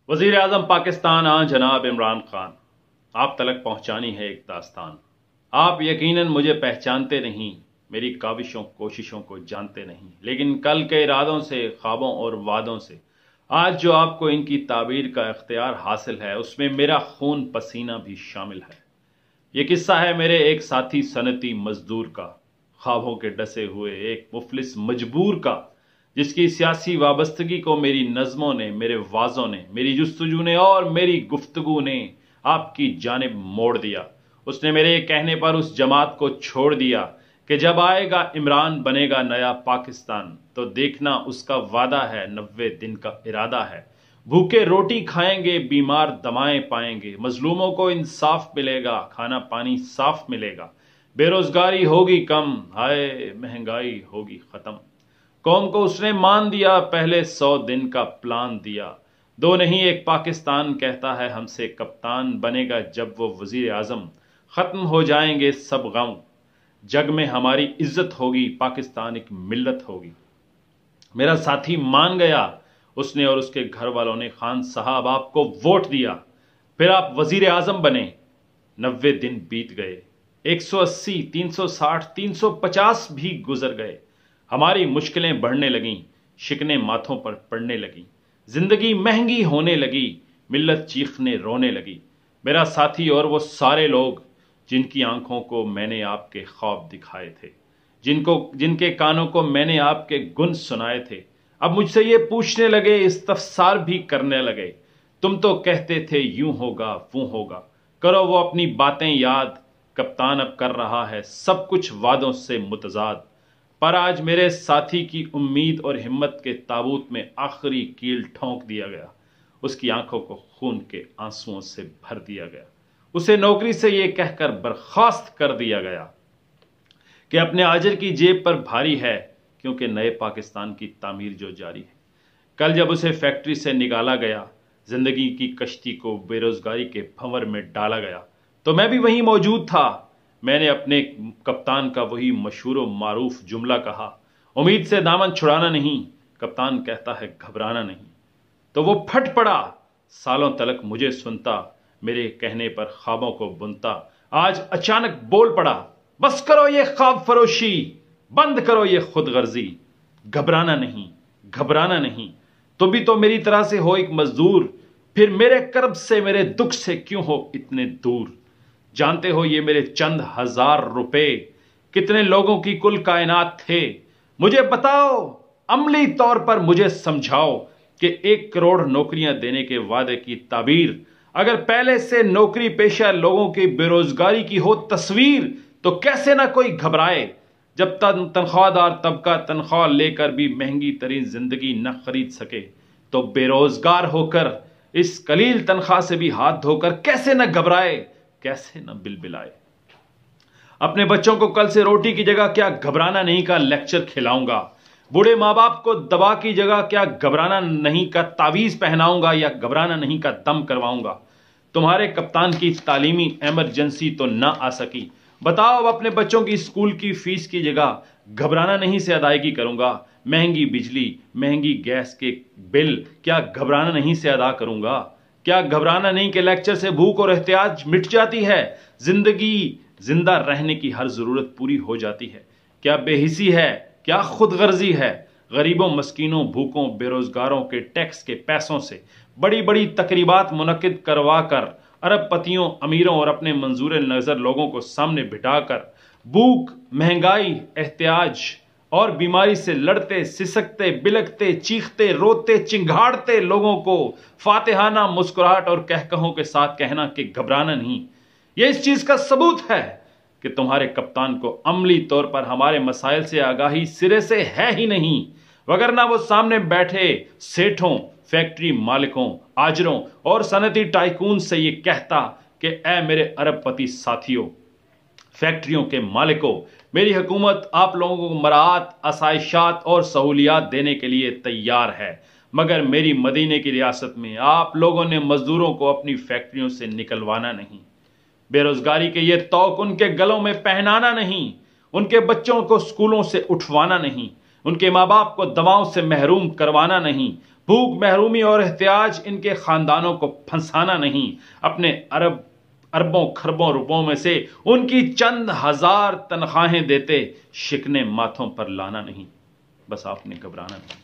वजीर आजम पाकिस्तान जनाब इमरान खान, आप तलक पहुंचानी है एक दास्तान। आप यकीनन मुझे पहचानते नहीं, मेरी काविशों कोशिशों को जानते नहीं, लेकिन कल के इरादों से, ख्वाबों और वादों से आज जो आपको इनकी ताबीर का इख्तियार हासिल है, उसमें मेरा खून पसीना भी शामिल है। ये किस्सा है मेरे एक साथी सनती मजदूर का, ख्वाबों के डसे हुए एक मुफलिस मजबूर का, जिसकी सियासी वाबस्तगी को मेरी नज़मों ने, मेरे वाज़ों ने, मेरी जुस्तजू ने और मेरी गुफ्तगू ने आपकी जानिब मोड़ दिया। उसने मेरे कहने पर उस जमात को छोड़ दिया कि जब आएगा इमरान बनेगा नया पाकिस्तान, तो देखना उसका वादा है, 90 दिन का इरादा है। भूखे रोटी खाएंगे, बीमार दवाएं पाएंगे, मजलूमों को इंसाफ मिलेगा, खाना पानी साफ मिलेगा, बेरोजगारी होगी कम, हाय महंगाई होगी खत्म। कौम को उसने मान दिया, पहले 100 दिन का प्लान दिया। दो नहीं एक पाकिस्तान कहता है हमसे कप्तान, बनेगा जब वो वजीर आजम, खत्म हो जाएंगे सब गम, जग में हमारी इज्जत होगी, पाकिस्तान एक मिल्लत होगी। मेरा साथी मान गया, उसने और उसके घर वालों ने खान साहब आपको वोट दिया, फिर आप वजीर आजम बने। 90 दिन बीत गए, 180, 360, 350 भी गुजर गए। हमारी मुश्किलें बढ़ने लगीं, शिकने माथों पर पड़ने लगी, जिंदगी महंगी होने लगी, मिल्लत चीखने रोने लगी। मेरा साथी और वो सारे लोग जिनकी आंखों को मैंने आपके ख्वाब दिखाए थे, जिनके कानों को मैंने आपके गुन सुनाए थे, अब मुझसे ये पूछने लगे, इस्तफसार भी करने लगे, तुम तो कहते थे यूं होगा वो होगा, करो वो अपनी बातें याद, कप्तान अब कर रहा है सब कुछ वादों से मुतजाद। पर आज मेरे साथी की उम्मीद और हिम्मत के ताबूत में आखिरी कील ठोंक दिया गया, उसकी आंखों को खून के आंसुओं से भर दिया गया। उसे नौकरी से यह कहकर बर्खास्त कर दिया गया कि अपने आजर की जेब पर भारी है, क्योंकि नए पाकिस्तान की तामीर जो जारी है। कल जब उसे फैक्ट्री से निकाला गया, जिंदगी की कश्ती को बेरोजगारी के भंवर में डाला गया, तो मैं भी वहीं मौजूद था। मैंने अपने कप्तान का वही मशहूर व मारूफ जुमला कहा, उम्मीद से दामन छुड़ाना नहीं, कप्तान कहता है घबराना नहीं। तो वो फट पड़ा, सालों तलक मुझे सुनता, मेरे कहने पर ख्वाबों को बुनता, आज अचानक बोल पड़ा, बस करो ये ख्वाब फरोशी, बंद करो ये खुदगर्जी, घबराना नहीं, घबराना नहीं। तुम भी तो मेरी तरह से हो एक मजदूर, फिर मेरे कर्ब से, मेरे दुख से क्यों हो इतने दूर। जानते हो ये मेरे चंद हजार रुपए कितने लोगों की कुल कायनात थे। मुझे बताओ, अमली तौर पर मुझे समझाओ कि 1 करोड़ नौकरियां देने के वादे की ताबीर, अगर पहले से नौकरी पेशा लोगों की बेरोजगारी की हो तस्वीर, तो कैसे ना कोई घबराए। जब तक तनख्वाहदार तबका तनख्वाह लेकर भी महंगी तरीन जिंदगी न खरीद सके, तो बेरोजगार होकर इस कलील तनख्वाह से भी हाथ धोकर कैसे न घबराए, कैसे न बिलबिलाए। अपने बच्चों को कल से रोटी की जगह क्या घबराना नहीं का लेक्चर खिलाऊंगा, बूढ़े माँ बाप को दवा की जगह क्या घबराना नहीं का तावीज पहनाऊंगा या घबराना नहीं का दम करवाऊंगा। तुम्हारे कप्तान की तालीमी इमरजेंसी तो ना आ सकी, बताओ अब अपने बच्चों की स्कूल की फीस की जगह घबराना नहीं से अदायगी करूंगा। महंगी बिजली, महंगी गैस के बिल क्या घबराना नहीं से अदा करूंगा। क्या घबराना नहीं के लेक्चर से भूख और एहतियाज मिट जाती है, जिंदगी जिंदा रहने की हर जरूरत पूरी हो जाती है। क्या बेहिसी है, क्या खुदगर्जी है, गरीबों, मस्कीनों, भूखों, बेरोजगारों के टैक्स के पैसों से बड़ी बड़ी तकरीबात मुनक्किद करवा कर, अरबपतियों, अमीरों और अपने मंजूर नजर लोगों को सामने बिठाकर भूख, महंगाई, एहतियाज और बीमारी से लड़ते, सिसकते, बिलकते, चीखते, रोते, चिंघाड़ते लोगों को फातिहाना मुस्कुराहट और कहकहों के साथ कहना कि घबराना नहीं, यह इस चीज का सबूत है कि तुम्हारे कप्तान को अमली तौर पर हमारे मसाइल से आगाही सिरे से है ही नहीं, वगरना वो सामने बैठे सेठों, फैक्ट्री मालिकों, आजरों और सनती टाइकून से ये कहता कि ऐ मेरे अरबपति साथियों, फैक्ट्रियों के मालिकों, मेरी हुकूमत आप लोगों को मराहत, आसाइशात और सहूलियात देने के लिए तैयार है, मगर मेरी मदीने की रियासत में आप लोगों ने मजदूरों को अपनी फैक्ट्रियों से निकलवाना नहीं, बेरोजगारी के ये तौक उनके गलों में पहनाना नहीं, उनके बच्चों को स्कूलों से उठवाना नहीं, उनके माँ बाप को दवाओं से महरूम करवाना नहीं, بھوک، محرومی اور احتیاج ان کے خاندانوں کو پھنسانا نہیں، اپنے اربوں کھربوں روپوں میں سے ان کی چند ہزار تنخواہیں دیتے شکنے ماتھوں پر لانا نہیں، بس آپ نے گھبرانا نہیں۔